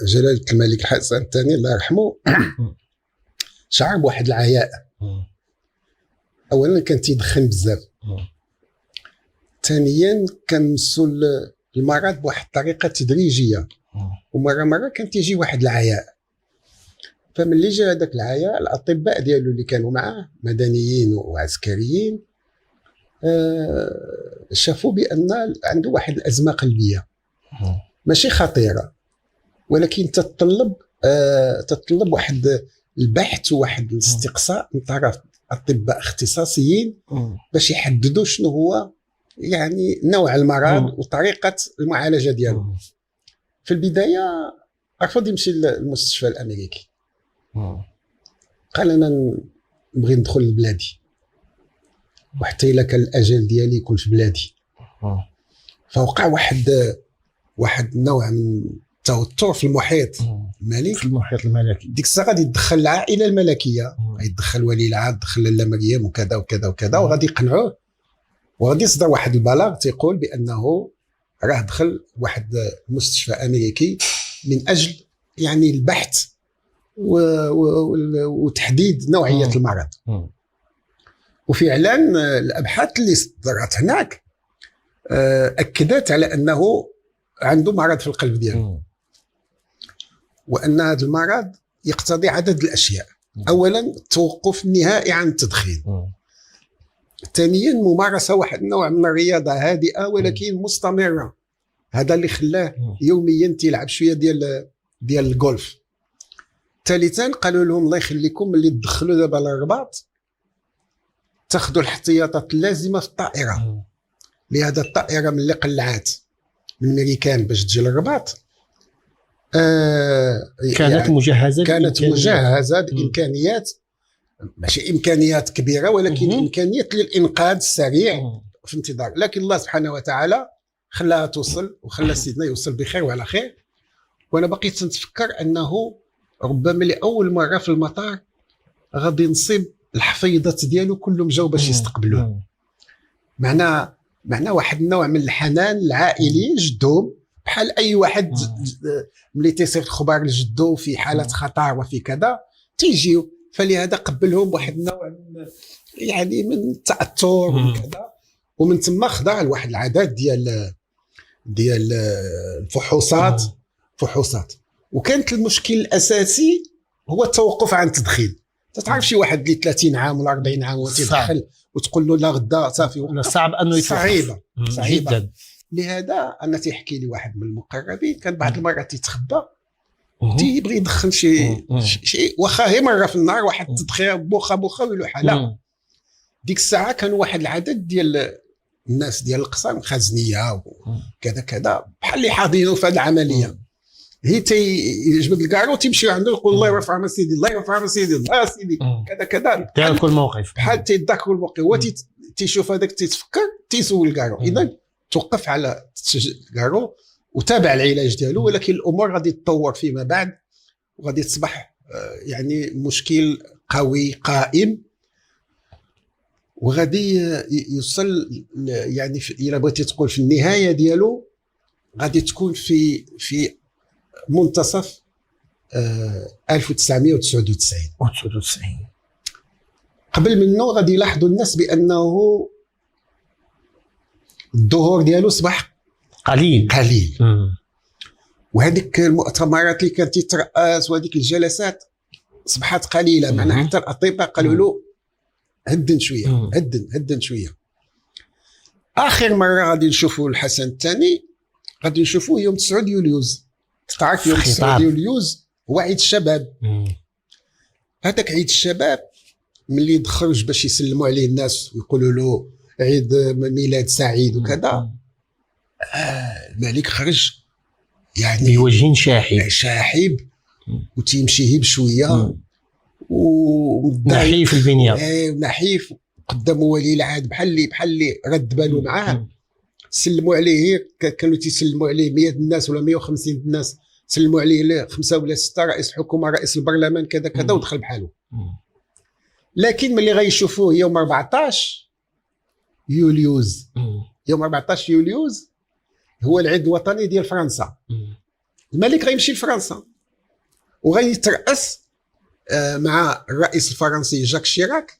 جلالة الملك الحسن الثاني الله يرحمه شعر بواحد العياء. اولا كان تيدخن بزاف، ثانيا كان مسول المرض بواحد الطريقه تدريجيه، ومره كان تيجي واحد العياء. فملي جا هذاك العياء الاطباء ديالو اللي كانوا معاه مدنيين وعسكريين شافوا بان عنده واحد الازمه قلبيه ماشي خطيره، ولكن تتطلب واحد البحث وواحد الاستقصاء من طرف اطباء اختصاصيين باش يحددوا شنو هو يعني نوع المرض وطريقه المعالجه ديالو. في البدايه رفض يمشي للمستشفى الامريكي، قال انا نبغي ندخل لبلادي، وحتى الا كان الاجل ديالي يكون في بلادي. فوقع واحد النوع من التوتر في المحيط الملكي، في المحيط الملكي. ديك الساعه غادي يدخل العائله الملكيه، غيدخل ولي العهد، دخل لاله مريم وكذا وكذا وكذا، وغادي يقنعوه، وغادي يصدر واحد البلاغ تيقول بانه راه دخل واحد مستشفى امريكي من اجل يعني البحث وتحديد نوعيه المرض. وفعلا الابحاث اللي صدرت هناك اكدت على انه عنده مرض في القلب ديالو، وان هذا المرض يقتضي عدد الاشياء. اولا التوقف النهائي عن التدخين، ثانيا ممارسه واحد النوع من الرياضه هادئه ولكن مستمره، هذا اللي خلاه يوميا تيلعب شويه ديال الجولف. ثالثا قالوا لهم الله يخليكم ملي تدخلوا دابا للرباط تاخذوا الاحتياطات اللازمه في الطائره، لهذا الطائره ملي قلعات من الامريكان باش تجي للرباط كانت مجهزه بامكانيات، ماشي امكانيات كبيره ولكن امكانيات للانقاذ السريع في انتظار. لكن الله سبحانه وتعالى خلاها توصل، وخلى سيدنا يوصل بخير وعلى خير. وانا بقيت نتفكر انه ربما لاول مره في المطار غادي نصيب الحفيضات ديالو كلهم جاوا باش يستقبلوه. معنى واحد النوع من الحنان العائلي جدهم، بحال اي واحد ملي تيصير الخبر لجدو في حاله خطر وفي كذا تيجيو. فلهذا قبلهم بواحد النوع من يعني من التاثر ومن كذا، ومن ثم خضع لواحد العدد ديال الفحوصات. وكانت المشكل الاساسي هو التوقف عن التدخين. تعرف شي واحد اللي 30 عام ولا 40 عام وتيدخل وتقول له لا غدا صافي، صعب انه يتوقف. صعيبه جدا. لهذا انا تيحكي لي واحد من المقربين كان بعض المرات تيتخبى تيبغي يدخن شي واخا هي مره في النهار واحد التدخين بوخه ويلوحها. لا، ديك الساعه كانوا واحد العدد ديال الناس ديال القسم خزنيه وكذا كذا بحال اللي حاضرين في هذه العمليه. هي تيجبد الكارو تيمشي عنده يقول الله يرفع من سيدي، الله يرفع من سيدي، الله سيدي كذا كذا، دار كل موقف بحال تيذكروا الموقف. هو تيشوف هذاك تيتفكر تيسول الكارو. اذا توقف على الكارو وتابع العلاج ديالو، ولكن الامور غادي تتطور فيما بعد وغادي تصبح يعني مشكل قوي قائم، وغادي يوصل يعني الى بغيتي تقول في النهايه ديالو غادي تكون في منتصف 1999. قبل منه غادي يلاحظوا الناس بانه الظهور ديالو صبح قليل. وهذيك المؤتمرات اللي كانت تترأس وهذيك الجلسات صبحت قليله. معناها حتى الاطباء قالوا له هدن شويه. اخر مره غادي نشوفوا الحسن الثاني غادي نشوفوه يوم 9 يوليوز. تعرف يوم 9 يوليوز هو عيد الشباب. هذاك عيد الشباب ملي يخرج باش يسلموا عليه الناس ويقولوا له عيد ميلاد سعيد وكذا، الملك خرج يعني بوجه شاحب وتيمشي بشويه ونحيف البنيه نحيف قدام ولي العهد بحال اللي رد باله معاه. سلموا عليه، كانوا تيسلموا عليه 100 الناس ولا 150 الناس، سلموا عليه 5 ولا 6 رئيس الحكومه رئيس البرلمان كذا كذا ودخل بحاله. لكن ملي غيشوفوه يوم 14 يوليوز هو العيد الوطني ديال فرنسا، الملك غيمشي لفرنسا وغيترأس مع الرئيس الفرنسي جاك شيراك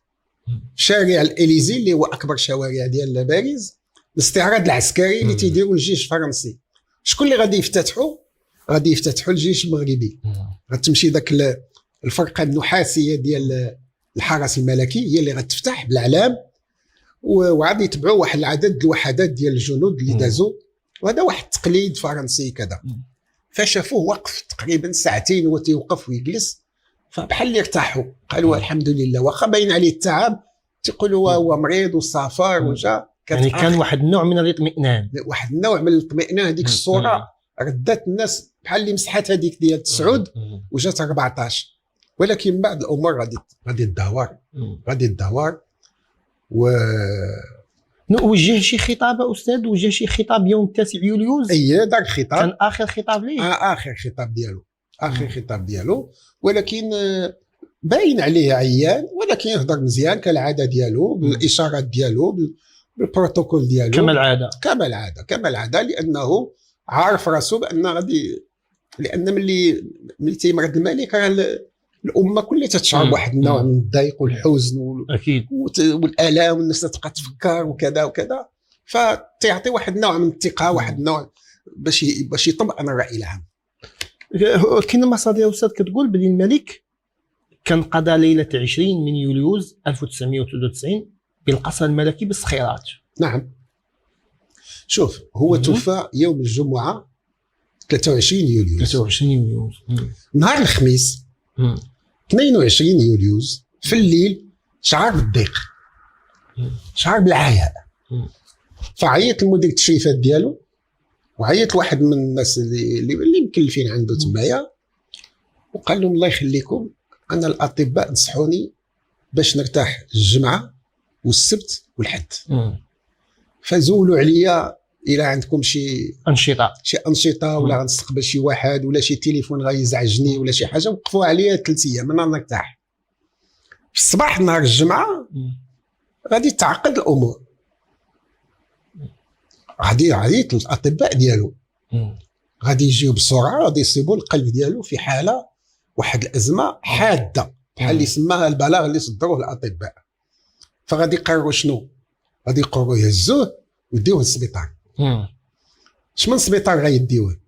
شارع الإليزي اللي هو أكبر شوارع ديال باريس، الاستعراض العسكري اللي تيديروا الجيش الفرنسي. شكون اللي غادي يفتتحوا؟ غادي يفتتحوا الجيش المغربي. غتمشي ذاك الفرقة النحاسية ديال الحرس الملكي هي اللي غتفتح بالأعلام، وغادي يتبعوا واحد العدد الوحدات ديال الجنود اللي دازوا، وهذا واحد التقليد فرنسي كذا. فشافوه وقف تقريبا ساعتين وتيوقف ويجلس، فبحال اللي ارتاحوا، قالوا الحمد لله، واخا باين عليه التعب، تيقولوا هو مريض وسافر وجا. يعني كان واحد النوع من الاطمئنان، واحد النوع من الاطمئنان. هذيك الصوره ردات الناس بحال اللي مسحات هذيك ديال 9 وجات 14. ولكن بعد الامور غادي تدهور وجه شي خطاب استاذ، وجه شي خطاب يوم 9 يوليوز. داك الخطاب كان اخر خطاب ليه. اخر خطاب ديالو، ولكن باين عليه عيان، ولكن يهضر مزيان كالعاده ديالو، بالاشارات ديالو، بالبروتوكول ديالو، كما العاده لانه عارف راسو بان غادي، لان ملي تيمرض الملك الامه كلها تتشعر بواحد النوع من الضيق والحزن اكيد والالام، والناس تبقى تفكر وكذا وكذا، فتعطي واحد النوع من الثقه، واحد النوع باش يطمئن الراي العام. كاين مصادر استاذ كتقول بلي الملك كان قضى ليله 20 من يوليوز 1993 بالقصر الملكي بالصخيرات. نعم، شوف هو توفى يوم الجمعه 23 يوليوز. نهار الخميس 22 يوليوز في الليل شعر بالضيق، شعر بالعياء، فعيط لمدير التشريفات ديالو، وعيط لواحد من الناس اللي مكلفين عنده تمايا، وقال لهم الله يخليكم، انا الاطباء نصحوني باش نرتاح الجمعه والسبت والحد، فزولوا عليا الى عندكم شي انشطه ولا غنستقبل شي واحد ولا شي تليفون غيزعجني ولا شي حاجه، وقفوا عليا 3 ايام انا نرتاح. في الصباح نهار الجمعه غادي تعقد الامور، غادي الاطباء ديالو غادي يجيو بسرعه، غادي يصيبوا القلب ديالو في حاله واحد الازمه حاده بحال اللي سماها البلاغ اللي صدروه الاطباء. فغادي يقرروا شنو؟ غادي يقرروا يهزوه ويديوه للسبيطار. شمن السبيطار غيديوه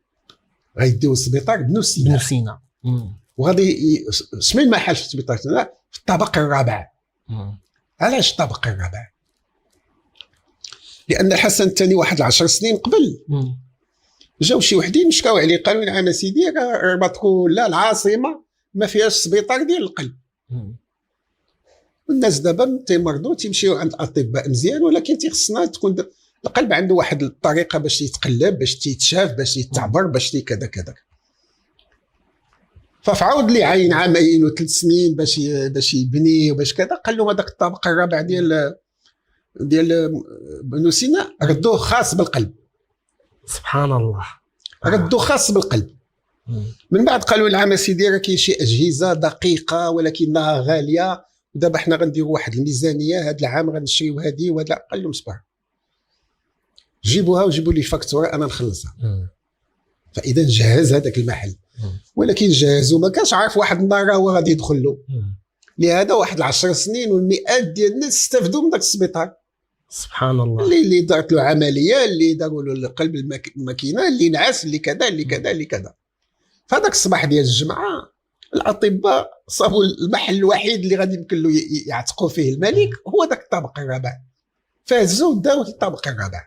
السبيطار بنو سينا. وغادي شمن المحل في السبيطار؟ في الطابق الرابع. علاش الطابق الرابع؟ لان الحسن الثاني واحد 10 سنين قبل جاو شي وحدين مشكاو عليه، قالوا نعم سيدي ربطكم لا العاصمه ما فيهاش سبيطار ديال القلب. والناس دابا تيمرضوا تيمشيو عند اطباء مزيان، ولكن تيخصنا تكون القلب عنده واحد الطريقه باش يتقلب، باش تيتشاف، باش يتعبر، باش كذا كذا. ففعاود لي عين عامين و3 سنين باش يبني وباش كذا، قال له هذاك الطابق الرابع ديال بنو سينا ردوه خاص بالقلب. سبحان الله، ردوه خاص بالقلب. من بعد قالوا نعم سيدي راه كاين شي اجهزه دقيقه ولكنها غاليه، ودابا حنا غنديروا واحد الميزانيه هذا العام غنشريو هذه وهذا. قال لهم صبر، جيبوها وجيبوا لي فاكتوره انا نخلصها. فاذا جهز هذاك المحل، ولكن جهزوا ما كانش عارف واحد النهار هو غادي يدخل له. لهذا واحد 10 سنين والمئات ديال الناس استفدوا من ذاك السبيطار. سبحان الله، اللي دارت له عمليه، اللي داروا له القلب الماكينه، اللي نعس، اللي كذا اللي كذا اللي كذا. فهذاك الصباح ديال الجمعه الاطباء صابوا المحل الوحيد اللي غادي يمكن له يعتقوا فيه الملك هو ذاك الطابق الرابع، فهزوه داوه الطابق الرابع.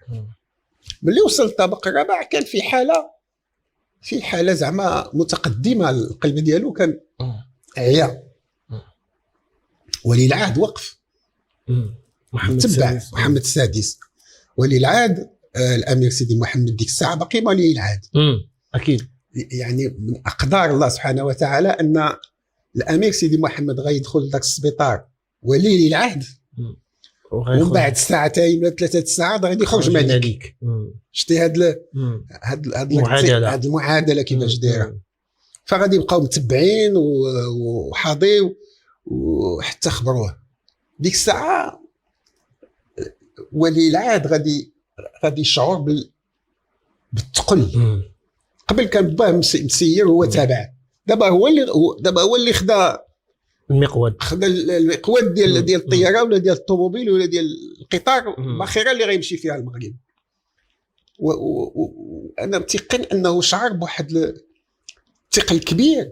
ملي وصل الطابق الرابع كان في حاله زعما متقدمه، القلب ديالو كان عيا. ولي العهد وقف، محمد السادس ولي العهد، الامير سيدي محمد ديك الساعه باقي ولي العهد. اكيد، يعني من اقدار الله سبحانه وتعالى ان الامير سيدي محمد غيدخل ذاك السبيطار ولي العهد، ومن بعد ساعتين ولا 3 ساعات غادي يخرج ملك. شتي هاد المعادله كيفاش دايره. فغادي يبقاو متبعين وحاضي وحتى خبروه. ديك الساعه ولي العهد غادي يشعر بالثقل، قبل كان باه مسير هو تابع، دابا هو اللي خدا المقود ديال الطياره ولا ديال الطوموبيل ولا ديال القطار باخره اللي غيمشي فيها المغرب. وانا متيقن انه شعر بواحد الثقل كبير.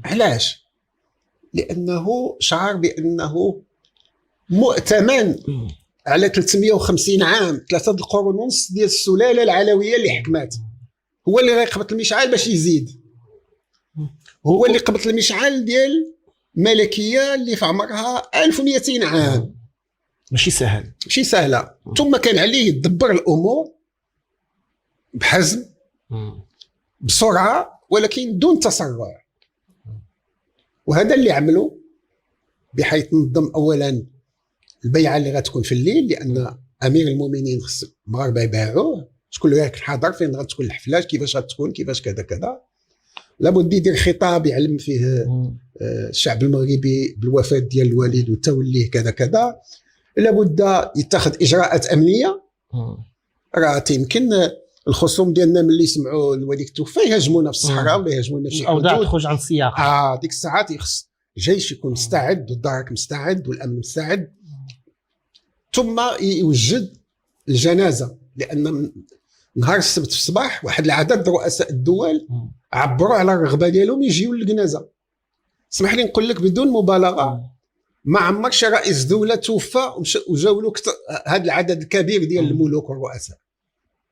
علاش؟ لانه شعر بانه مؤتمن على 350 عام، 3 القرون ونص ديال السلاله العلويه اللي حكمات. هو اللي غيقبط المشعل باش يزيد، هو اللي قبط المشعل ديال ملكيه اللي في عمرها 1200 عام. ماشي سهله. ثم كان عليه يدبر الامور بحزم بسرعه ولكن دون تسرع. وهذا اللي عمله، بحيث نظم اولا البيعه اللي غتكون في الليل، لان امير المؤمنين خص المغاربه يبايعوه، شكون اللي حاضر، فين غتكون الحفله، كيفاش غتكون، كيفاش كذا لابد يدير خطاب يعلم فيه الشعب المغربي بالوفاه ديال الوالد وتوليه كذا. لابد يتخذ اجراءات امنيه. راه يمكن الخصوم ديالنا ملي سمعوا الوالد توفى يهاجمونا في الصحراء ولا يهاجمونا في شي الاوضاع تخرج عن السياق. ديك الساعات يخص الجيش يكون مستعد والدرك مستعد والامن مستعد. ثم يوجد الجنازه، لان نهار السبت في الصباح واحد العدد رؤساء الدول عبروا على الرغبه ديالهم يجيو للجنازه. اسمح لي نقول لك بدون مبالغه، ما عمر شي رئيس دوله توفى وجاو له هذا العدد الكبير ديال الملوك والرؤساء.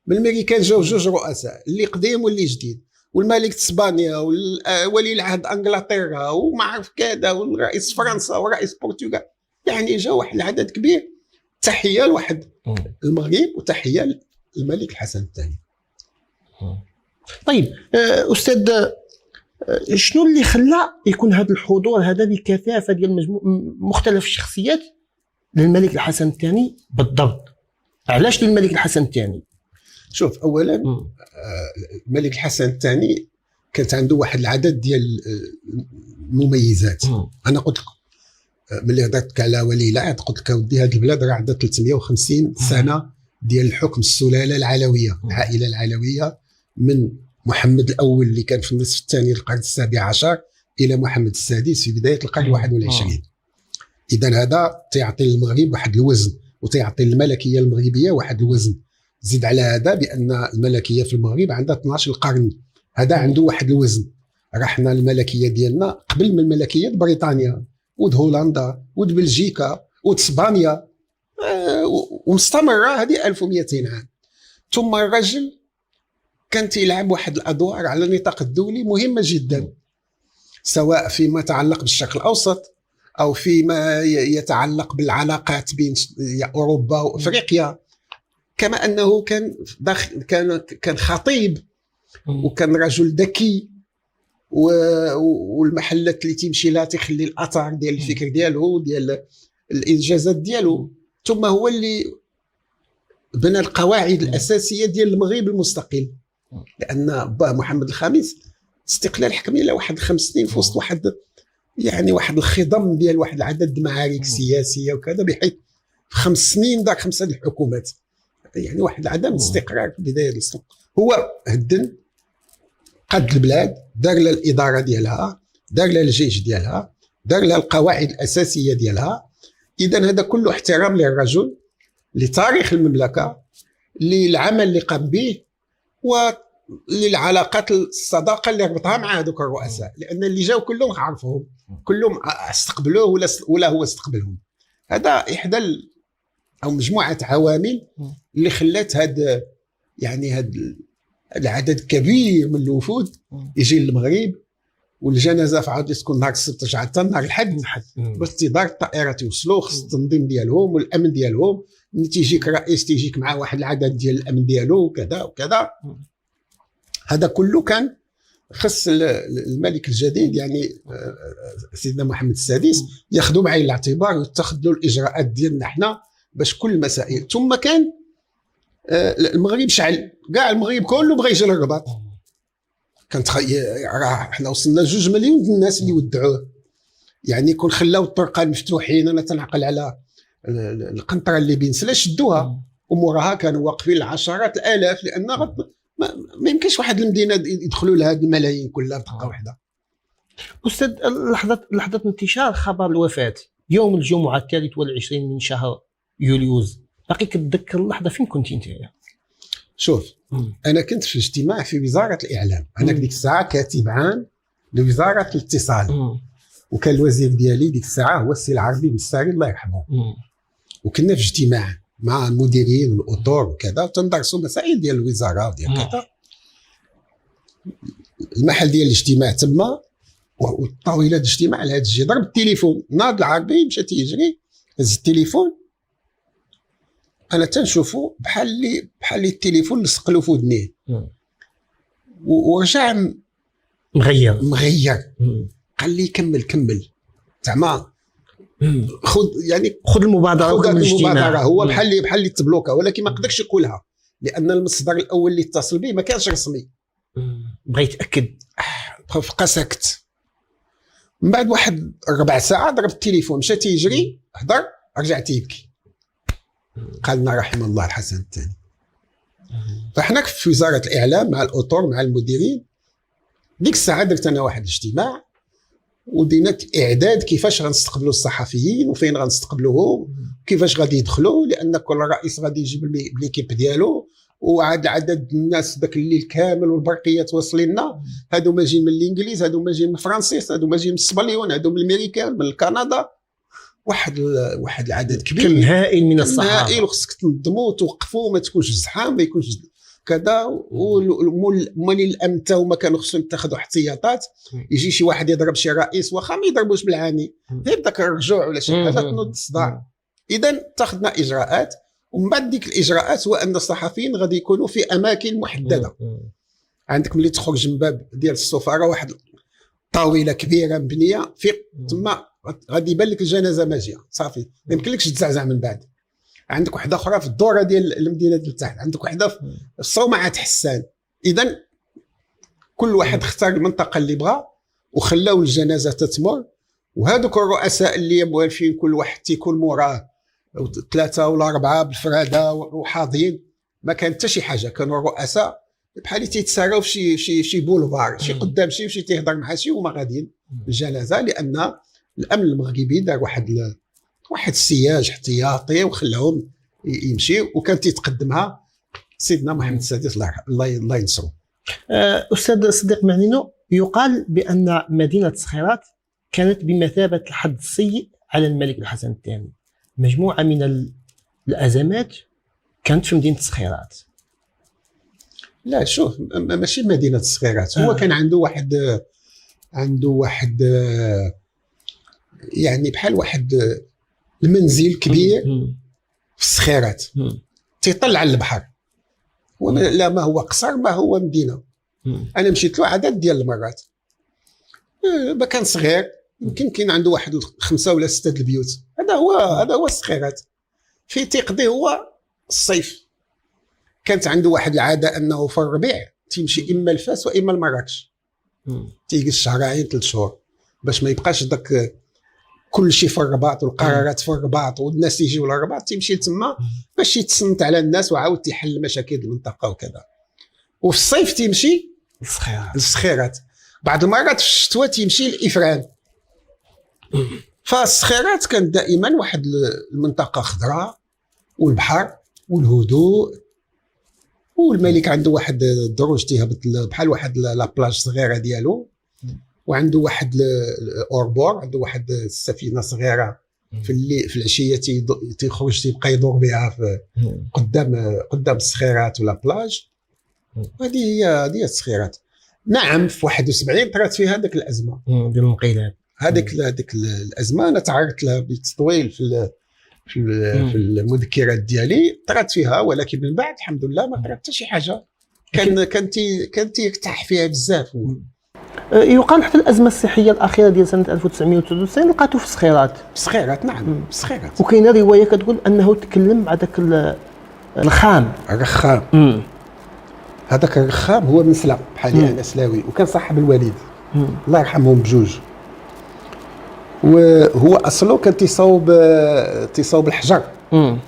من الامريكان جاو 2 رؤساء، اللي قديم واللي جديد، والملك اسبانيا وولي العهد انجلترا وما عرف كذا، والرئيس فرنسا ورئيس البرتغال. يعني جا واحد العدد كبير. تحيه لواحد المغرب وتحيه للملك الحسن الثاني. طيب استاذ، شنو اللي خلى يكون هذا الحضور هذا بكثافه ديال مختلف الشخصيات للملك الحسن الثاني بالضبط؟ علاش للملك الحسن الثاني؟ شوف، اولا الملك الحسن الثاني كانت عنده واحد العدد ديال المميزات. انا قلت لك ملي هضرتك على ولي العهد، قلت لك ودي هذه البلاد راه عندها 350 سنه ديال الحكم السلاله العلويه، العائله العلويه، من محمد الاول اللي كان في النصف الثاني للقرن السابع عشر الى محمد السادس في بدايه القرن 21. اذا هذا تعطي للمغرب واحد الوزن، وتعطي الملكيه المغربيه واحد الوزن. زيد على هذا بان الملكيه في المغرب عندها 12 قرن، هذا عنده واحد الوزن. رحنا الملكيه ديالنا قبل من الملكيه بريطانيا ود هولندا ود بلجيكا ود اسبانيا، ومستمره هذه 1200 عام. ثم الرجل كان يلعب واحد الادوار على النطاق الدولي مهمه جدا، سواء فيما يتعلق بالشرق الاوسط او فيما يتعلق بالعلاقات بين اوروبا وافريقيا. كما انه كان خطيب، وكان رجل ذكي، والمحلات اللي تيمشي لها تيخلي الاثار ديال الفكر ديالو، ديال الانجازات ديالو. ثم هو اللي بنى القواعد الاساسيه ديال المغرب المستقل، لان با محمد الخامس استقلال حكمي له واحد 5 سنين في وسط واحد الخضم ديال واحد العدد المعارك سياسيه وكذا، بحيث في 5 سنين دار 5 الحكومات، يعني واحد عدم استقرار في بدايه السوق. هو هدن قد البلاد، دار لها الاداره ديالها، دار لها الجيش ديالها، دار لها القواعد الاساسيه ديالها. اذا هذا كله احترام للرجل، لتاريخ المملكه، للعمل اللي قام به، وللعلاقات الصداقه اللي ربطها مع هذوك الرؤساء، لان اللي جاوا كلهم عرفهم، كلهم استقبلوه ولا هو استقبلهم. هذا احدى او مجموعه عوامل اللي خلات هذا العدد كبير من الوفود يجي للمغرب. والجنازه في عاد تكون نهار السبت ترجع حتى نهار الحد باستدار الطائرات يوصلوا، خص التنظيم ديالهم والامن ديالهم. ملي تيجيك رئيس تيجيك مع واحد العدد ديال الامن ديالو وكذا وكذا. هذا كله كان خص الملك الجديد، يعني سيدنا محمد السادس، ياخذوا بعين الاعتبار ويتخذ له الاجراءات ديالنا حنا باش كل المسائل. ثم كان المغرب شعل، كاع المغرب كله بغى يجي للرباط. كانت راه حنا وصلنا 2 مليون الناس اللي ودعوه، يعني كون خلاو الطرقان مفتوحين. انا تنعقل على القنطره اللي بين سلا شدوها، وموراها كانوا واقفين العشرات الالاف، لان ما يمكنش واحد المدينه يدخلوا لها هاد الملايين كلها بدقه واحده. استاذ، لحظه انتشار خبر الوفاه يوم الجمعه 23 من شهر يوليوز، باقي كتذكر اللحظه؟ فين كنتي انت؟ شوف، انا كنت في اجتماع في وزاره الاعلام، انا ديك الساعه كاتب عام لوزاره الاتصال، وكان الوزير ديالي ديك الساعه هو السي العربي بالساري الله يرحمه. وكنا في اجتماع مع المديرين والاطور وكذا، وتندرسوا مسائل ديال الوزاره وديال كذا. المحل ديال الاجتماع تما، والطاوله ديال الاجتماع على هذا الشيء ضرب التليفون، ناض العربي مشى تيجري هز التليفون، انا تنشوفو بحال اللي التليفون لصق له في ودنيه، ورجع مغير. قال لي كمل زعما خذ المبادره. هو بحال اللي تبلوكا، ولكن ما قدرش يقولها لان المصدر الاول اللي اتصل به ما كانش رسمي. بغى يتاكد، بقى ساكت. من بعد واحد 4 ساعات ضرب التليفون، مشى تيجري، هضر، رجع تيبكي. قال لنا رحم الله الحسن الثاني. فاحنا في وزاره الاعلام مع الاطر مع المديرين، ديك الساعه درت انا واحد الاجتماع ودينا اعداد كيفاش غنستقبلوا الصحفيين وفين غنستقبلوهم، كيفاش غادي يدخلوا، لان كل رئيس غادي يجيب ليكيب ديالو، وعاد عدد الناس ذاك الليل كامل والبرقيات واصلين لنا، هادو ما جايين من الانجليز، هادو ما جايين من الفرنسيس، هادو ما جايين من السبليون، هادو من الامريكان، من كندا. واحد العدد كبير، كم هائل من الصحافه، هائل، وخصك تنظموا وتوقفوا، ما تكونش زحام، ما يكونش كذا. ومولي الامن تا هما كانوا خصهم يتخذوا احتياطات، يجي شي واحد يضرب شي رئيس، واخا ما يضربوش بالعاني، غير داك الرجوع ولا شي حاجه تنوض الصداع. اذا اتخذنا اجراءات، ومن بعد ديك الاجراءات هو ان الصحفيين غادي يكونوا في اماكن محدده. عندك ملي تخرج من باب ديال السفاره واحد طاوله كبيره مبنيه في تما، غادي يبان لك الجنازه ماجيه صافي، ما يمكنلكش تزعزع من بعد. عندك وحده اخرى في الدوره ديال المدينه ديال تحت، عندك وحده في الصومعه حسان. اذا كل واحد اختار المنطقه اللي بغى وخلاو الجنازه تتمر. وهذوك الرؤساء اللي موالفين كل واحد تيكون موراه 3 ولا 4 بالفراده وحاضين، ما كان حتى شي حاجه. كانوا الرؤساء بحال تيتساراو في شي بولفار، شي قدام شي تيهضر مع شي وما غاديين الجنازه، لان الامن المغربي دار واحد السياج احتياطي وخلاهم يمشيو، وكان تيتقدمها سيدنا محمد السادس الله ينصرو. استاذ صديق معنينو، يقال بان مدينه صخيرات كانت بمثابه الحد السيء على الملك الحسن الثاني. مجموعه من الازمات كانت في مدينه صخيرات. لا شوف، ماشي مدينه صخيرات، هو كان عنده واحد يعني بحال واحد المنزل كبير في الصخيرات تيطلع على البحر. لا ما هو قصر ما هو مدينه. انا مشيت له عدد ديال المرات. ما كان صغير، يمكن كاين عنده واحد 5 ولا 6 البيوت. هذا هو الصخيرات. في تيقضي هو الصيف. كانت عنده واحد العاده انه في الربيع تيمشي اما لفاس واما لمراكش، تيجلس شهرين 3 شهور باش ما يبقاش داك كل شيء في الرباط والقرارات في الرباط والناس يجيو للرباط، تيمشي تما باش يتصنت على الناس وعاود تيحل مشاكل المنطقه وكذا. وفي الصيف تيمشي للصخيرات. بعض المرات في الشتوى تيمشي لإفران. فالصخيرات كانت دائما واحد المنطقه خضراء والبحر والهدوء، والملك عنده واحد الدروج تيهبط بحال واحد لابلاج صغيره ديالو، وعنده واحد الاوربور، عنده واحد السفينه صغيره في العشيه تيخرج تيبقى يدور بها في قدام الصخيرات ولا بلاج. هذه هي الصخيرات. نعم في 71 طرات فيها هذيك الازمه ديال الانقلاب. هذيك الازمه انا تعرضت لها بالتطويل في المذكرات ديالي، طرات فيها، ولكن من بعد الحمد لله ما طرات حتى شي حاجه. كان تيرتاح فيها بزاف. يقال حتى الازمه الصحيه الاخيره ديال سنه 1993 لقاتو في صخيرات. نعم صخيرات. وكاينه روايه كتقول انه تكلم مع داك الرخام. هذاك الرخام هو من سلا بحالي انا سلاوي، وكان صاحب الوالد الله يرحمهم بجوج. وهو اصله كان تيصاوب الحجر.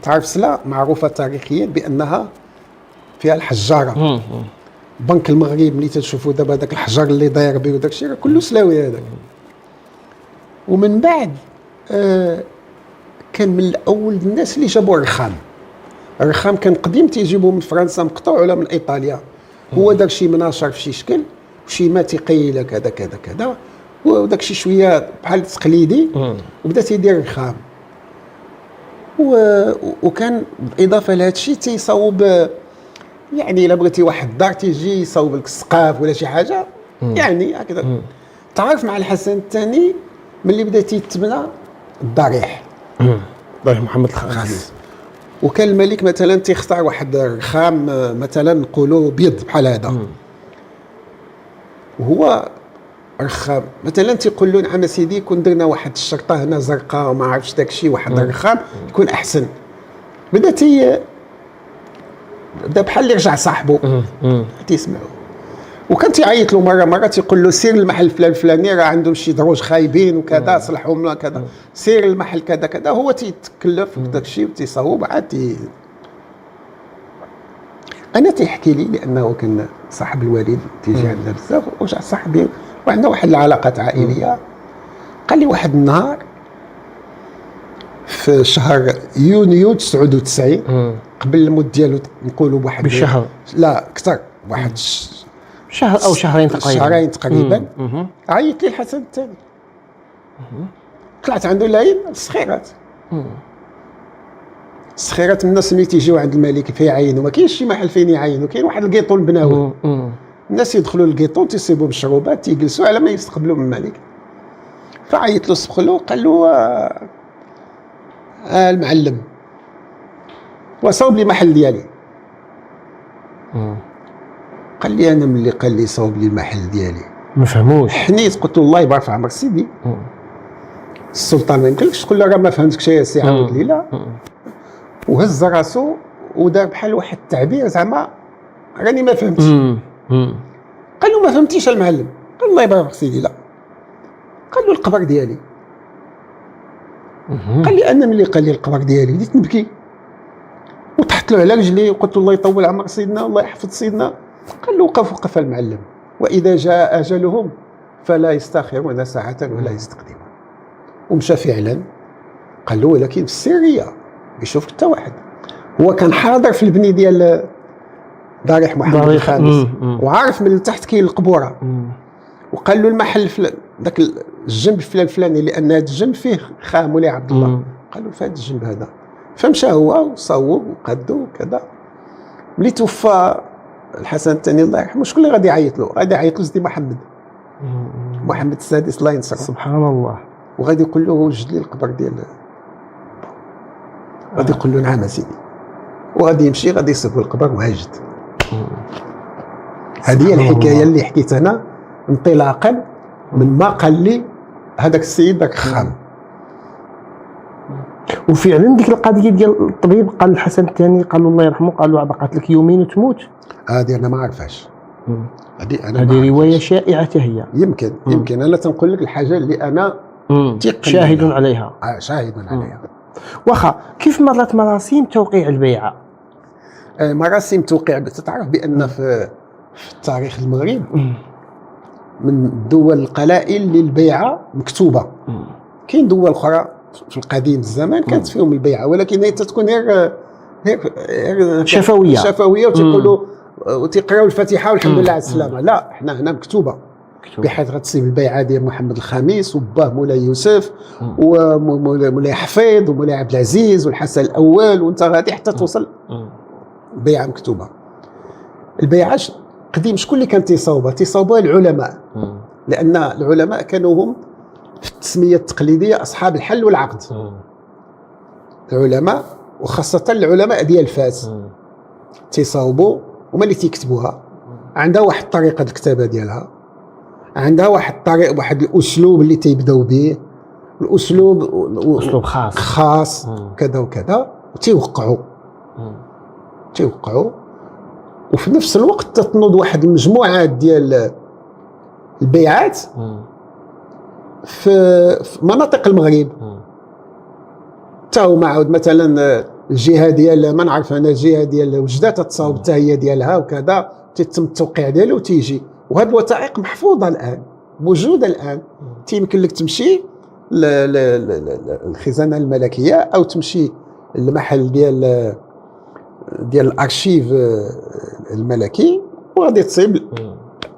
تعرف سلا معروفه تاريخيا بانها فيها الحجاره. بنك المغرب اللي تشوفوا دابا داك الحجر اللي داير به وداك الشيء راه كله سلاوي هذاك. ومن بعد كان من الاول الناس اللي جابوا الرخام كان قديم تيجيبوه من فرنسا مقطوع ولا من ايطاليا. هو داك شي مناشر في شي شكل وشي ما تيقيل كذا كذا كذا وداك شي شويه بحال تقليدي وبدا تيدير الرخام. وكان بالاضافه لهذا الشيء تيصاوب يعني الا بغيتي واحد الدار تيجي يصاوب لك السقاف ولا شي حاجه يعني هكذا. تعرف مع الحسن الثاني ملي بدا تيتبنى الضريح ضريح محمد الخامس، وكان الملك مثلا تيختار واحد الرخام مثلا نقولوا بيض بحال هذا، وهو رخام مثلا تيقول له نعم سيدي كون درنا واحد الشرطه هنا زرقاء وما عرفتش داك الشيء واحد الرخام يكون احسن. بدا بحال اللي رجع صاحبه تيسمعوا. وكان تيعيط له مره تيقول له سير المحل فلان الفلاني راه عندهم شي دروج خايبين وكذا صلحهم له كذا، سير المحل كذا كذا. هو تيتكلف بداك الشيء وتيصاوب عاد انا تيحكي لي لانه كان صاحب الوالد تيجي عندنا بزاف وجع صاحبي وعندنا واحد العلاقات عائليه. قال لي واحد النهار في شهر يونيو 99 قبل المد ديالو نقولوا بواحد بشهر لا اكثر واحد شهر او شهرين تقريبا عيط لي الحسن الثاني. طلعت عنده العين الصخيرات الناس اللي تيجيو عند الملك فيعينوا ما كاينش شي محل فين يعينوا، كاين واحد الكيطون بناوي الناس يدخلوا للكيطون تيصيبوا مشروبات تيجلسوا على ما يستقبلوا من الملك. فعيط له سبخلو قال له المعلم وصوب لي محل ديالي. قال لي انا ملي قال لي صوب لي المحل ديالي ما فهموش، حنيت قلت له الله يبارك في عمرك سيدي السلطان ما يمكنلكش تقول له راه ما فهمتكش يا سي عاود لي لا. وهز راسو ودار بحال واحد التعبير زعما راني ما فهمتش. قال له ما فهمتيش المعلم؟ قال الله يبارك فيك سيدي لا. قال له القبر ديالي. قال لي انا ملي قال لي القبر ديالي بديت نبكي وطحت له على رجلي وقلت له الله يطول عمر سيدنا والله يحفظ سيدنا. قال له وقف المعلم واذا جاء اجلهم فلا يستاخرون ساعه ولا يستقدمون. ومشى فعلا. قال له ولكن في السريه يشوف حتى واحد. هو كان حاضر في البني ديال ضريح محمد الخامس وعارف من تحت كاين القبوره. وقال له المحل ذاك الجنب فلان الفلاني لان هذا الجنب فيه خاه مولاي عبد الله. قال له في هذا الجنب هذا. فمشى هو وصوب وقدو وكذا. ملي توفى الحسن الثاني الله يرحمه شكون اللي غادي يعيط له؟ غادي يعيط له سيدي محمد السادس الله ينصره سبحان الله. وغادي يقول له وجد لي القبر ديال غادي يقول له نعم سيدي. وغادي يمشي غادي يصيب القبر وهاجد. هذه هي الحكايه اللي حكيت انا انطلاقا من ما قال لي هذاك السيد ذاك الخام. وفعلا ديك القضيه ديال الطبيب قال الحسن الثاني قال له الله يرحمه قال له بقات لك يومين وتموت. هذه انا ما عارفاش. هذه روايه شائعه هي. يمكن انا تنقول لك الحاجه اللي انا شاهد عليها. شاهد عليها. واخا كيف مرت مراسيم توقيع البيعه؟ مراسيم توقيع تتعرف بان في تاريخ المغرب من الدول القلائل اللي البيعه مكتوبه. كاين دول اخرى في القديم الزمان كانت فيهم البيعه ولكن هي تتكون غير شفويه وتيقولوا وتيقراوا الفاتحه والحمد لله على السلامه. لا احنا هنا مكتوبه بحيث غتصيب البيعه ديال محمد الخامس وباه مولاي يوسف ومولاي حفيظ ومولاي عبد العزيز والحسن الاول وانت غادي حتى توصل بيعه مكتوبه. البيعه قديم شكون اللي كان تيصاوبها العلماء لان العلماء كانوا هم في التسميه التقليديه اصحاب الحل والعقد. العلماء وخاصه العلماء ديال فاس تيصاوبوا هما اللي تيكتبوها. عندها واحد الطريقه الكتابه ديالها عندها واحد الطريقه واحد الاسلوب اللي تيبداو به الاسلوب اسلوب خاص كذا وكذا وتيوقعوا وفي نفس الوقت تتنوض واحد المجموعات ديال البيعات في مناطق المغرب. تاو معاود مثلا الجهه ديال ما نعرف انا الجهه ديال وجده تتصاوب حتى هي ديالها وكذا تيتم التوقيع ديالو تيجي، وهاد الوثائق محفوظه الان موجوده الان. تيمكن لك تمشي الخزانه الملكيه او تمشي المحل ديال الارشيف الملكي وغادي تصيب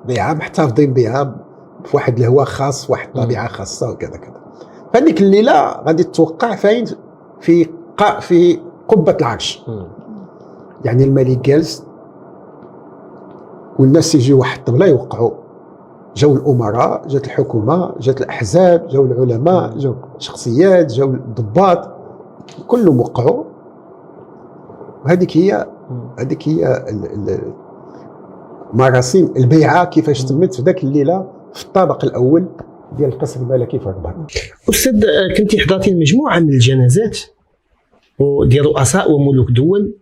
بيعه محتفظين بها في واحد الهواء خاص، واحد الطبيعه خاصه وكذا كذا. فهذيك الليله غادي تتوقع فين؟ في قبه العرش. يعني الملك جالس والناس يجيو واحد الطبله يوقعوا، جاو الامراء، جات الحكومه، جات الاحزاب، جاو العلماء، جاو شخصيات، جاو الضباط، كلهم وقعوا. وهذيك هي مراسم البيعه كيفاش تمت في ذاك الليله في الطابق الاول ديال القصر الملكي في الرباط. استاذ، كنتي حضرتي مجموعه من الجنازات ديال رؤساء وملوك دول،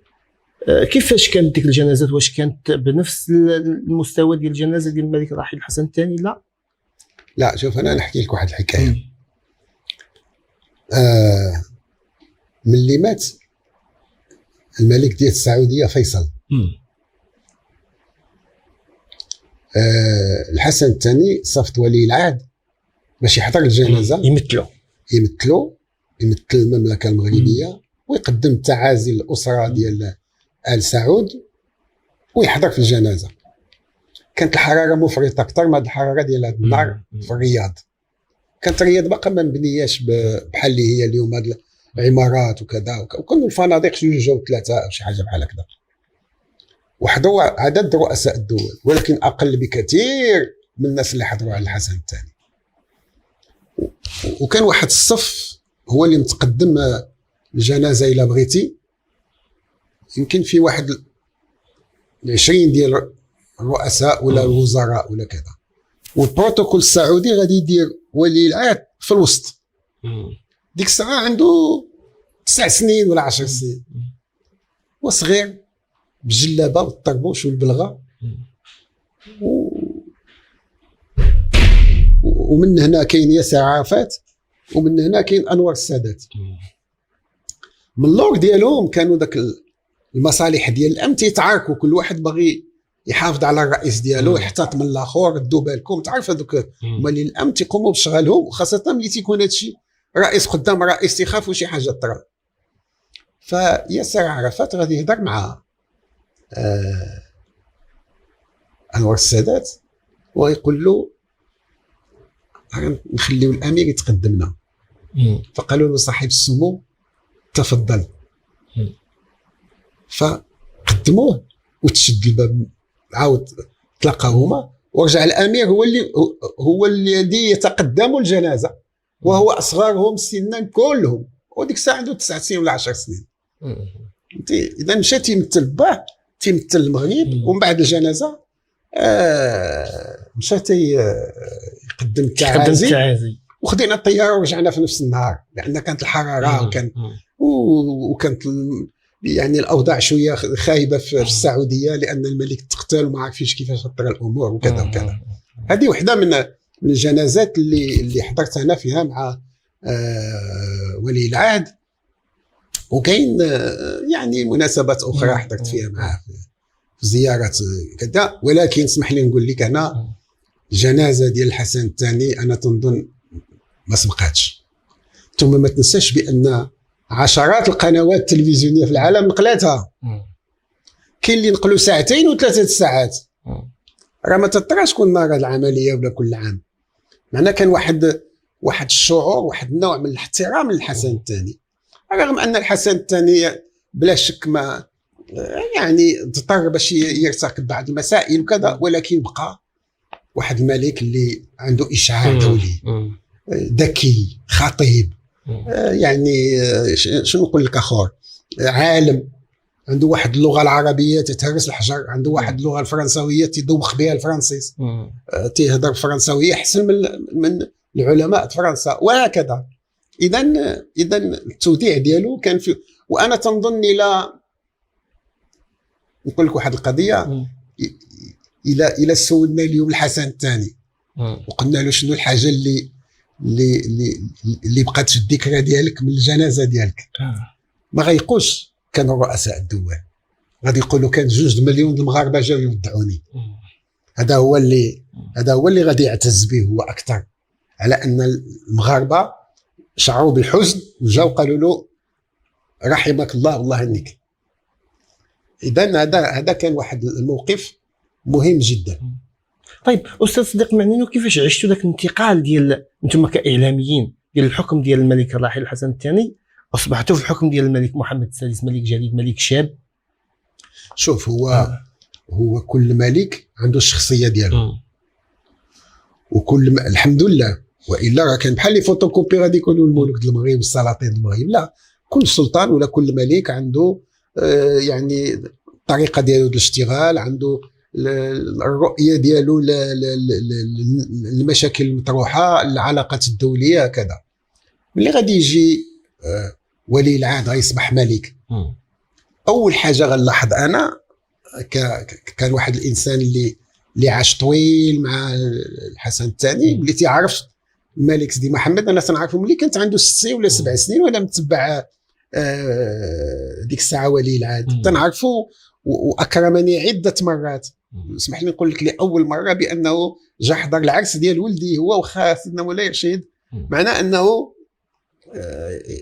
كيفاش كانت ديك الجنازات؟ واش كانت بنفس المستوى ديال الجنازه ديال الملك الراحل الحسن الثاني؟ لا شوف، انا نحكي لك واحد الحكايه. ملي مات الملك ديال السعوديه فيصل، الحسن الثاني صفت ولي العهد باش يحضر الجنازه، يمثل المملكه المغربيه ويقدم التعازي للاسره ديال آل سعود ويحضر في الجنازه. كانت الحراره مفرطه اكثر من هذه الحراره ديال هذا النهار في الرياض. كانت الرياض باقا ما مبنياش بحال اللي هي اليوم، هذه العمارات وكذا، وكانوا الفنادق جوج او ثلاثه او شي حاجه بحال هكذا. وحضروا عدد رؤساء الدول، ولكن اقل بكثير من الناس اللي حضروا على الحسن الثاني. وكان واحد الصف هو اللي متقدم الجنازه الى بغيتي، يمكن في واحد 20 ديال الرؤساء ولا الوزراء ولا كذا، والبروتوكول السعودي غادي يدير ولي العهد في الوسط. ديك الساعه عنده 9 سنين ولا 10 سنين، وصغير بالجلابه والطربوش والبلغه. ومن هنا كاين ياسر عرفات، ومن هنا كاين انور السادات. من اللور ديالهم كانوا داك المصالح ديال الامن تيتعاركوا، كل واحد باغي يحافظ على الرئيس ديالو، يحتطم الاخر. ردوا بالكم، تعرف هذوك مالي الامن تيقوموا بشغلهم، وخاصه ملي تيكون هادشي رئيس قدام رئيس تيخافوا شي حاجه طرا. فياسر عرفات غادي يهضر مع انور السادات ويقول له نخليو الامير يتقدمنا. فقالوا له صاحب السمو تفضل. فقدموه وتشد الباب، عاود تلاقاو هما، ورجع الامير هو الذي يتقدم الجنازه، وهو اصغرهم سنا كلهم، وديك الساعه عنده 9 سنين ولا 10 سنين. اذا مشى تيمثل باه، تيمثل المغرب. ومن بعد الجنازه مشى يقدم التعازي، وخدينا الطياره ورجعنا في نفس النهار، لان كانت الحراره وكانت يعني الاوضاع شويه خايبه في السعوديه، لان الملك تقتل وما عارفينش كيفاش تطرى الامور وكذا وكذا. هذه وحده من الجنازات اللي حضرت انا فيها مع ولي العهد. وكاين يعني مناسبات اخرى حضرت فيها معه في زياره كذا. ولكن اسمح لي نقول لك، انا الجنازه ديال الحسن الثاني انا تنظن ما سبقاتش. ثم ما تنساش بان عشرات القنوات التلفزيونيه في العالم نقلتها. كاين اللي نقلوا 2 و3 ساعات. راه ما تطراش كل نهار العمليه ولا كل عام. معناه كان واحد الشعور، واحد النوع من الاحترام للحسن الثاني، رغم ان الحسن الثاني بلا شك ما يعني اضطر باش يرتكب بعض المسائل وكذا، ولكن بقى واحد الملك اللي عنده اشعاع دولي، ذكي، خطيب، يعني شنو نقول لك اخر، عالم، عنده واحد اللغه العربيه تتهرس الحجر، عنده واحد اللغه الفرنسويه تيدوخ بها الفرنسيس، تيهضر الفرنساويه احسن من العلماء فرنسا، وهكذا. اذا التوديع ديالو كان في. وانا تنظن الى نقول لك واحد القضيه، الى سولنا اليوم الحسن الثاني وقلنا له شنو الحاجه اللي بقات في الذكرى ديالك من الجنازه ديالك، ما غيقولش كانوا رؤساء الدول، غادي يقولوا كان 2 مليون المغاربه جاو يودعوني. هذا هو اللي غادي يعتز به هو اكثر، على ان المغاربه شعروا بالحزن وجاو قالوا له رحمك الله والله انك. اذا هذا كان واحد الموقف مهم جدا. طيب استاذ صديق معنينو، كيفاش عشتوا ذاك الانتقال ديال انتم كاعلاميين ديال الحكم ديال الملك الراحل الحسن الثاني، اصبحتوا في الحكم ديال الملك محمد السادس، ملك جديد ملك شاب؟ شوف هو كل ملك عنده الشخصيه ديالو، وكل الحمد لله، والا راه كان بحال لي فوتوكوبي غادي يكونوا الملوك ديال المغرب والسلاطين ديال المغرب. لا، كل سلطان ولا كل ملك عنده يعني الطريقه ديالو ديال الاشتغال، عنده الرؤيه ديالو للمشاكل المطروحه، العلاقات الدوليه كذا. ملي غادي يجي ولي العهد غيصبح ملك، اول حاجه غنلاحظ انا كان واحد الانسان اللي عاش طويل مع الحسن الثاني، اللي تيعرف الملك سيدي محمد. انا تنعرفه ملي كانت عنده 6 ولا 7 سنين، وانا متبع ديك الساعه ولي العهد، تنعرفه واكرمني عده مرات. اسمح لي نقول لك لاول مره بانه جا حضر العرس ديال ولدي هو وخا سيدنا مولاي رشيد، معناه انه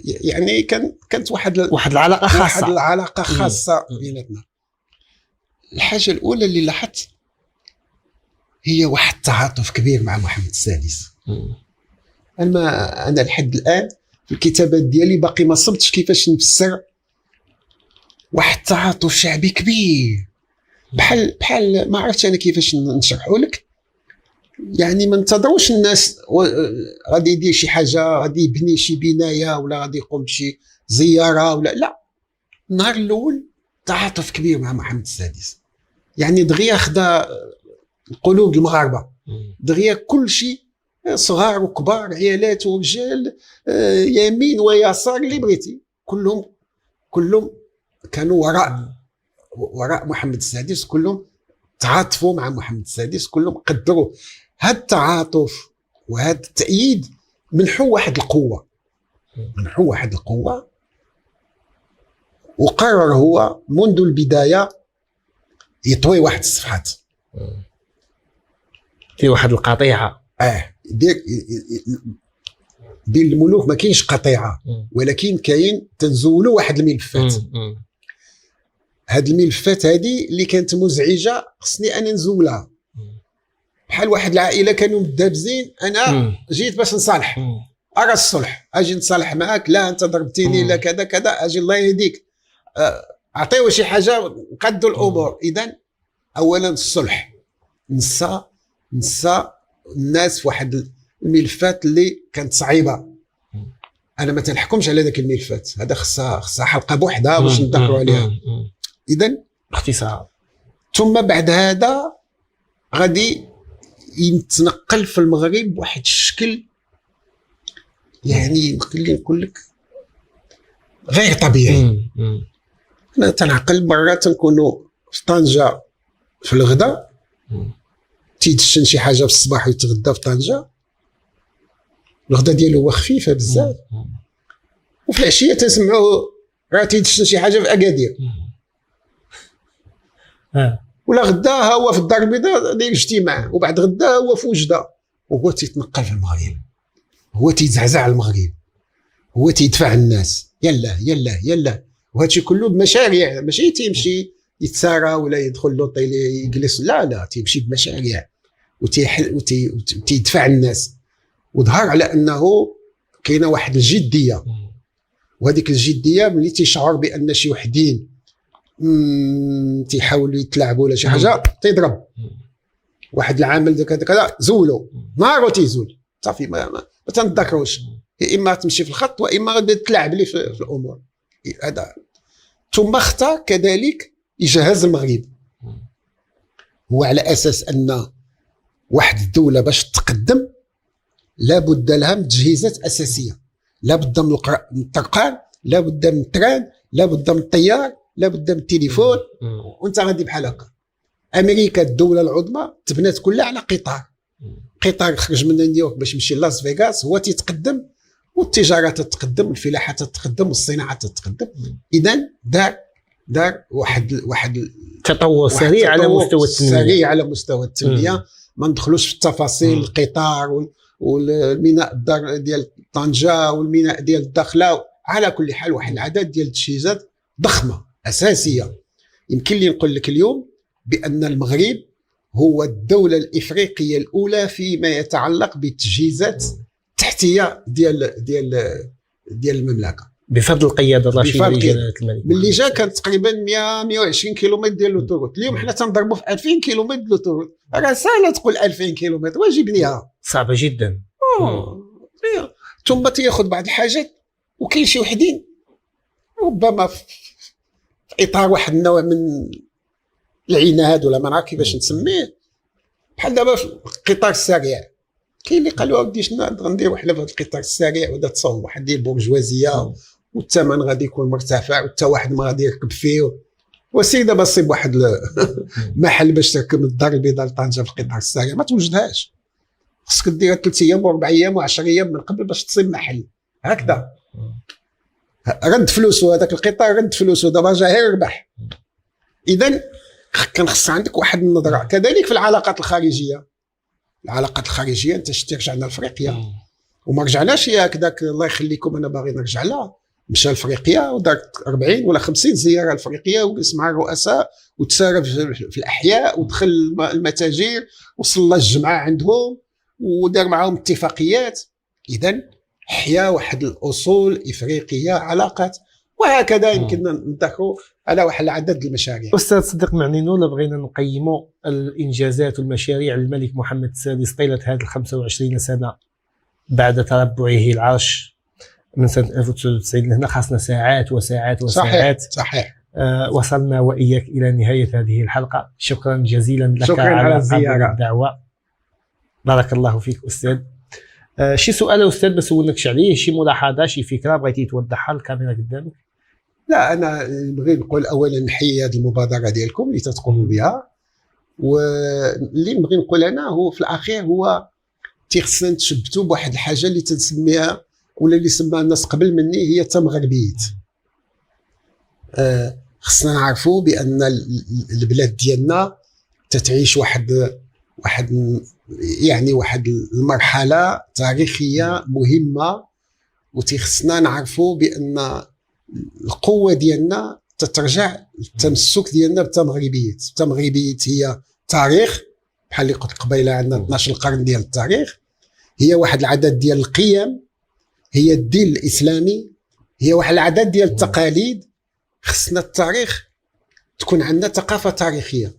يعني كانت واحد العلاقه خاصه، واحد العلاقه خاصه بيناتنا. الحاجه الاولى اللي لاحظت هي واحد التعاطف كبير مع محمد السادس. انا لحد الان في الكتابات ديالي باقي ما صبتش كيفاش نفسر واحد التعاطف شعبي كبير، بحال ما عرفتش انا كيفاش نشرحه لك. يعني ما انتظروش الناس غادي يدير شي حاجه، غادي يبني شي بنايه ولا غادي يقوم بشي زياره ولا لا. النهار الاول تعاطف كبير مع محمد السادس، يعني دغيا خدا القلوب المغاربه، دغيا كل شيء، صغار وكبار، عيالات ورجال، يمين ويسار اللي بغيتي، كلهم كانوا وراء محمد السادس، كلهم تعاطفوا مع محمد السادس، كلهم قدروا هذا التعاطف وهذا التأييد. منحوا واحد القوة، وقرر هو منذ البداية يطوي واحد الصفحات، في واحد القطيعة. بين الملوك ما كاينش قطيعة، ولكن كاين تنزولوا واحد الملفات. هاد الملفات هذه اللي كانت مزعجة خصني أنا نزولها. بحال واحد العائلة كانوا مدابزين، أنا جيت باش نصالح، أرى الصلح، أجي نصالح معاك، لا أنت ضربتيني، لا كذا كذا، أجي الله يهديك، أعطيو شي حاجة نقدوا الأمور. إذن أولا الصلح، نسى الناس في واحد الملفات اللي كانت صعيبة. أنا ما تنحكمش على ذاك الملفات، هذا خصها حلقة بوحدها باش ندخلوا عليها. إذن باختصار، ثم بعد هذا غادي يتنقل في المغرب بواحد الشكل، يعني نقول لك غير طبيعي. انا تنعقل مرات تنكونوا في طنجه في الغداء، تيدشن شي حاجه في الصباح ويتغدى في طنجه، الغداء ديالو هو خفيفه بزاف، وفي العشيه تسمعوا راه تيدشن شي حاجه في اكادير، ولا غدا هو في الدار البيضاء داير اجتماع، وبعد غدا هو في وجده، وهو تيتنقل في المغرب، هو تيزعزع المغرب، هو تيدفع الناس يلا يلا يلا، وهادشي كله بمشاريع، ماشي تيمشي يتسارى ولا يدخل لوطيل يجلس، لا تيمشي بمشاريع وتيدفع الناس، وظهر على انه كاينه واحد الجديه، وهذيك الجديه ملي تيشعر بان شي وحدين تيحاولوا يتلاعبوا ولا شي حاجه تيضرب واحد العامل كذا كذا، زولو نهار تيزول صافي، ما تنذكروش، يا اما تمشي في الخط واما غادي تلعب لي في الامور هذا. ثم اختار كذلك يجهز المغرب، هو على اساس ان واحد الدوله باش تقدم لابد لها من تجهيزات اساسيه، لابد من الطرقان، لابد من التران، لابد من الطيار، لابد من التليفون، وانت غادي بحال هكا. امريكا الدوله العظمى تبنات كلها على قطار خرج من نيويورك باش يمشي لاس فيغاس، هو تيتقدم، والتجاره تتقدم، الفلاحه تتقدم، والصناعه تتقدم. اذا دار دار واحد تطور سريع على مستوى التنميه. سريع على مستوى التنميه. ما ندخلوش في التفاصيل. القطار والميناء الدار ديال طنجة والميناء ديال الداخله. على كل حال واحد العدد ديال التجهيزات ضخمه اساسيه. يمكن لي نقول لك اليوم بان المغرب هو الدوله الافريقيه الاولى فيما يتعلق بالتجهيزات التحتيه ديال المملكه بفضل القياده الرشيده لجلاله الملك. ملي جا كانت تقريبا 120 كيلومتر ديال لوتوروت. اليوم حنا تنضربوا في 2000 كيلومتر لوتوروت. راه سهله تقول 2000 كيلومتر واش يبنيها؟ صعبه جدا. ثم تياخذ بعض الحاجات وكاين شي وحدين ربما في اطار واحد النوع من العناد ولا ما نعرف كيفاش نسميه. بحال دابا في القطار السريع كاين اللي قالوا اودي شنو غنديروا حنا في هذا القطار السريع ودا تصور واحد ديال البرجوازيه والثمن غادي يكون مرتفع وحتى واحد ما غادي يركب فيه. وسير دابا صيب واحد المحل باش تركب من الدار البيضاء لطنجه في القطار السريع ما توجدهاش. خصك دير 3 ايام و4 ايام و10 ايام من قبل باش تصيب محل هكذا. رد فلوسه هذاك القطار رد فلوسه دابا جا غير ربح. اذا كان خص عندك واحد النظره. كذلك في العلاقات الخارجيه. العلاقات الخارجيه انت شتي رجعنا لافريقيا وما رجعناش هكذاك الله يخليكم انا باغي نرجع لها. مشى لافريقيا ودار 40 ولا 50 زياره لافريقيا وجلس مع الرؤساء وتسارى في الاحياء ودخل المتاجر وصلى الجمعه عندهم ودار معهم اتفاقيات. اذا حيا واحد الاصول افريقيه علاقات. وهكذا يمكن نذكروا على واحد العدد المشاريع. استاذ صديق معنينو لا بغينا نقيموا الانجازات والمشاريع للملك محمد السادس طيله هذه 25 سنه بعد تربعه العرش من سنه 1990 لهنا خاصنا ساعات وساعات وساعات. صحيح. وصلنا واياك الى نهايه هذه الحلقه. شكرا جزيلا لك شكرا على الزياره. الدعوه. بارك الله فيك استاذ. شي سؤال استاذ بس سولناكش عليه، شي ملاحظه شي فكره بغيتي توضحها للكاميرا قدامك؟ لا انا نبغي نقول اولا نحيي هذه المبادره ديالكم اللي تقوموا بها. واللي نبغي نقول انا هو في الاخير هو تيخصنا نتشبتوا بواحد الحاجه اللي تنسميها ولا اللي سماها الناس قبل مني هي التمغربيت. خصنا نعرفوا بان البلاد ديالنا تتعيش واحد المرحله تاريخيه مهمه وتيخصنا نعرفوا بان القوه ديالنا تترجع التمسك ديالنا بالتمغربيت. التمغربيت هي تاريخ بحال اللي قلت قبيله عندنا 12 قرن ديال التاريخ. هي واحد العدد ديال القيم. هي الدين الاسلامي. هي واحد العدد ديال التقاليد. خصنا التاريخ تكون عندنا ثقافه تاريخيه.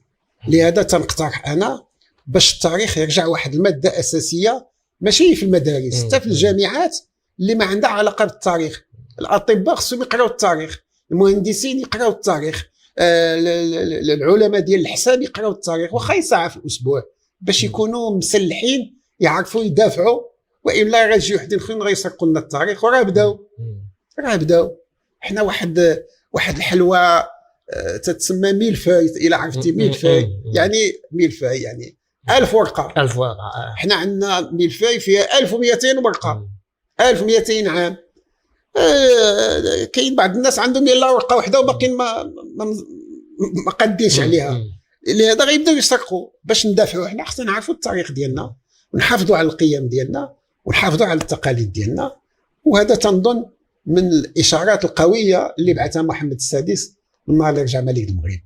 لهذا تنقترح انا باش التاريخ يرجع واحد الماده اساسيه ماشي في المدارس حتى في الجامعات اللي ما عندها علاقه بالتاريخ. الاطباء خصهم يقراوا التاريخ. المهندسين يقراوا التاريخ. العلماء ديال الحساب يقراوا التاريخ واخا ساعه في الاسبوع باش يكونوا مسلحين يعرفوا يدافعوا. والا راه يجي وحدين اخرين غيسرقوا لنا التاريخ. وراه بداو حنا واحد الحلوى تتسمى ميلفاي. الى عرفتي ميلفاي يعني ميلفاي يعني 1000 ورقه. 1000 ورقه. حنا عندنا ميلفاي فيها 1200 ورقه. 1200 عام. كاين بعض الناس عندهم يلا ورقه واحده وباقيين ما قادينش عليها. لهذا غيبداو يسرقوا. باش ندافعوا حنا خصنا نعرفوا التاريخ ديالنا ونحافظوا على القيم ديالنا ونحافظوا على التقاليد ديالنا. وهذا تنظن من الاشارات القويه اللي بعثها محمد السادس من نهار اللي رجع ملك المغرب.